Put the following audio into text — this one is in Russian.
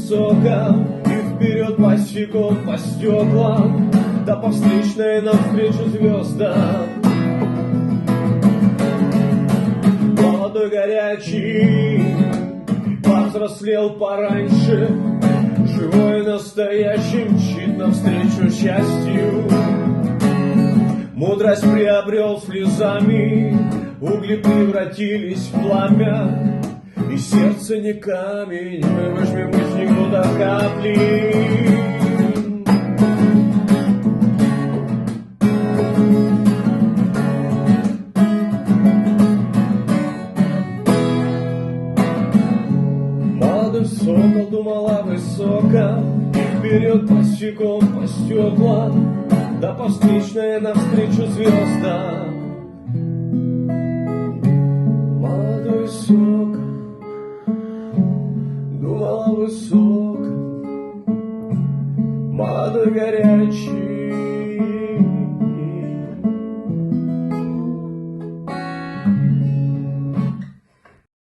высоко, и вперед босиком по стеклам, да по встречной навстречу звездам. Молодой горячий, повзрослел пораньше, живой настоящий мчит навстречу счастью. Мудрость приобрел слезами, угли превратились в пламя, и сердце не камень, мы выжмем из него до капли. Молодой сокол думал о высоком, и вперед босиком по стеклам, да по встречной навстречу звездам. Молодой сокол думал о высоком, молодой горячий.